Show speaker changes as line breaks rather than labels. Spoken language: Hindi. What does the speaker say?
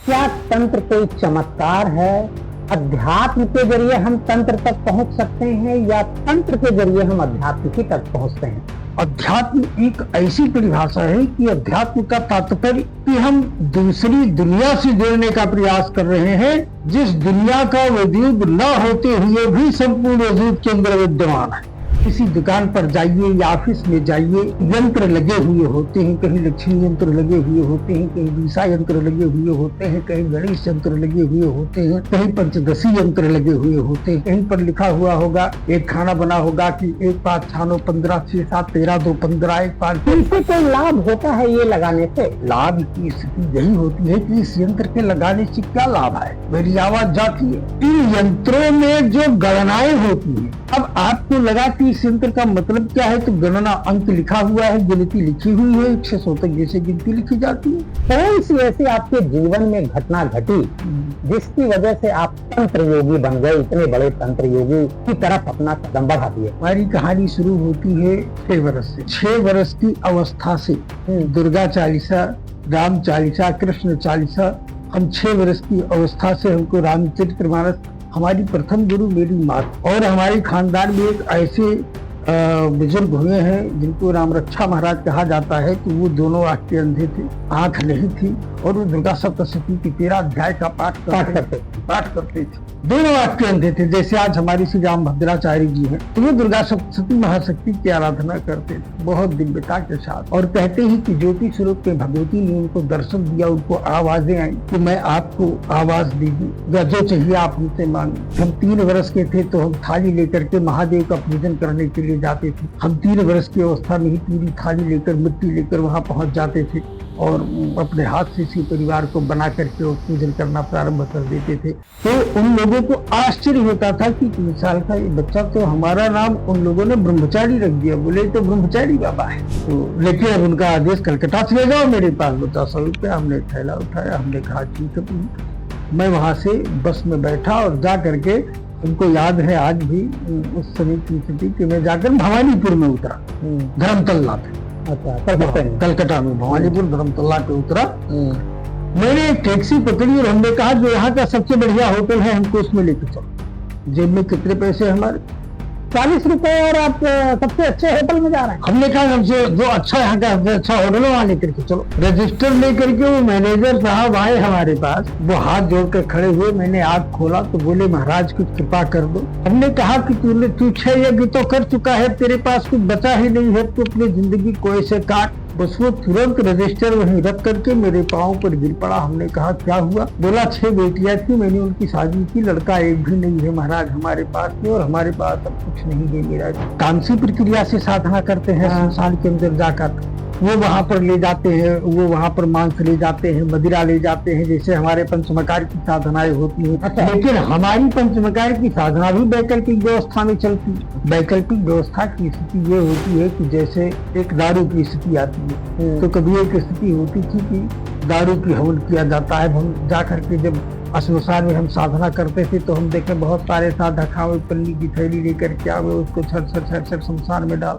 क्या तंत्र कोई चमत्कार है? अध्यात्म के जरिए हम तंत्र तक पहुंच सकते हैं या तंत्र के जरिए हम अध्यात्म की तक पहुंचते हैं?
अध्यात्म एक ऐसी परिभाषा है कि अध्यात्म का तात्पर्य कि हम दूसरी दुनिया से जुड़ने का प्रयास कर रहे हैं, जिस दुनिया का वजूद न होते हुए भी संपूर्ण वजूद के अंदर विद्यमान है। किसी दुकान पर जाइए या ऑफिस में जाइए, यंत्र लगे हुए होते हैं, कहीं लक्ष्मी यंत्र लगे हुए होते हैं, कहीं दिशा यंत्र लगे हुए होते हैं, कहीं गणेश यंत्र लगे हुए होते हैं, कहीं पंचदशी यंत्र लगे हुए होते हैं, कहीं पर लिखा हुआ होगा, एक खाना बना होगा कि 1 5 6 9 15 6 7 13 2 15 1 5।
इससे कोई लाभ होता है ये लगाने से?
लाभ की स्थिति यही होती है कि इस यंत्र के लगाने से क्या लाभ है। मेरी आवाज जाती है। इन यंत्रों में जो गणनाएं होती है, अब आपको लगा कि इस यंत्र का मतलब क्या है, तो गणना अंक लिखा हुआ है, गिनती लिखी हुई है, 100 तक जैसे गिनती लिखी जाती है।
कौन सी ऐसी आपके जीवन में घटना घटी जिसकी वजह से आप तंत्र योगी बन गए, इतने बड़े तंत्र योगी की तरफ अपना कदम बढ़ा दिए?
हमारी कहानी शुरू होती है 6 वर्ष से। 6 वर्ष की अवस्था से दुर्गा चालीसा, राम चालीसा, कृष्ण चालीसा, हम 6 वर्ष की अवस्था से हमको रामचरितमानस, हमारी प्रथम गुरु मेरी माँ, और हमारे खानदान में एक ऐसे बुजुर्ग हुए हैं जिनको राम रक्षा महाराज कहा जाता है, तो वो दोनों आंख के अंधे थे, आंख नहीं थी, और वो दुर्गा सप्तशती की 13 अध्याय का पाठ करते थे। दोनों आंख के अंधे थे, जैसे आज हमारी श्री राम भद्राचार्य जी हैं, तो वो दुर्गा सप्तशती महाशक्ति की आराधना करते थे बहुत दिव्यता के साथ, और कहते हैं कि ज्योति स्वरूप के भगवती ने उनको दर्शन दिया, उनको आवाजें आई कि मैं आपको आवाज दी या जो चाहिए आप हमसे मांगे। हम 3 वर्ष के थे तो हम थाली लेकर के महादेव का पूजन करने के लिए जाते थे। हम 3 वर्ष की अवस्था में ही पूरी थाली लेकर, मिट्टी लेकर वहां पहुंच जाते थे और अपने हाथ से इसी परिवार को बना करके और पूजन करना प्रारंभ कर देते थे। तो उन लोगों को आश्चर्य होता था कि 3 साल का ये बच्चा, तो हमारा नाम उन लोगों ने ब्रह्मचारी रख दिया, बोले तो ब्रह्मचारी बाबा है। तो लेकिन अब उनका आदेश कलकत्ता से ले जाओ, मेरे पास बता 100 रुपया। हमने थैला उठाया, हमने कहा ठीक है। मैं वहां से बस में बैठा और जा करके, उनको याद है आज भी उस समय की स्थिति कि मैं जाकर भवानीपुर में उतरा, धर्मतल्ला पे।
अच्छा,
कलकत्ता में भवानीपुर धर्मतल्ला पे उतरा। मैंने एक टैक्सी पकड़ी और हमने कहा जो यहाँ का सबसे बढ़िया होटल है हमको उसमें लेके चलो। जेब में कितने पैसे हमारे?
40 रुपए, और आप सबसे अच्छे होटल में जा रहे हैं।
हमने कहा हमसे जो अच्छा यहाँ का सबसे अच्छा होटल है वहाँ लेकर के चलो। रजिस्टर लेकर के वो मैनेजर साहब आए हमारे पास, वो हाथ जोड़ कर खड़े हुए। मैंने आँख खोला तो बोले महाराज कुछ कृपा कर दो। हमने कहा कि तू 6 यज्ञ तो कर चुका है, तेरे पास कुछ बचा ही नहीं है, तो अपनी जिंदगी को ऐसे काट। बस वो तुरंत रजिस्टर वहीं रख करके मेरे पाँव पर गिर पड़ा। हमने कहा क्या हुआ? बोला 6 बेटियां थी, मैंने उनकी शादी की, लड़का एक भी नहीं है महाराज हमारे पास में, और हमारे पास अब कुछ नहीं है। मेरा तामसी प्रक्रिया से साधना करते हैं संसार के अंदर जाकर, वो वहां पर ले जाते हैं, वो वहां पर मांस ले जाते हैं, मदिरा ले जाते हैं, जैसे हमारे पंचमकार की साधनाएं होती हैं। लेकिन हमारी पंचमकार की साधना भी वैकल्पिक व्यवस्था में चलती है। वैकल्पिक व्यवस्था की स्थिति ये होती है कि जैसे एक दारू की स्थिति आती है, तो कभी एक स्थिति होती थी कि दारू की हवन किया जाता है। हम जा करके जब श्मशान में हम साधना करते थे तो हम देखे बहुत सारे साधक पन्नी की थैली लेकर के आवे, उसको छर छर छर छर शमशान में डाल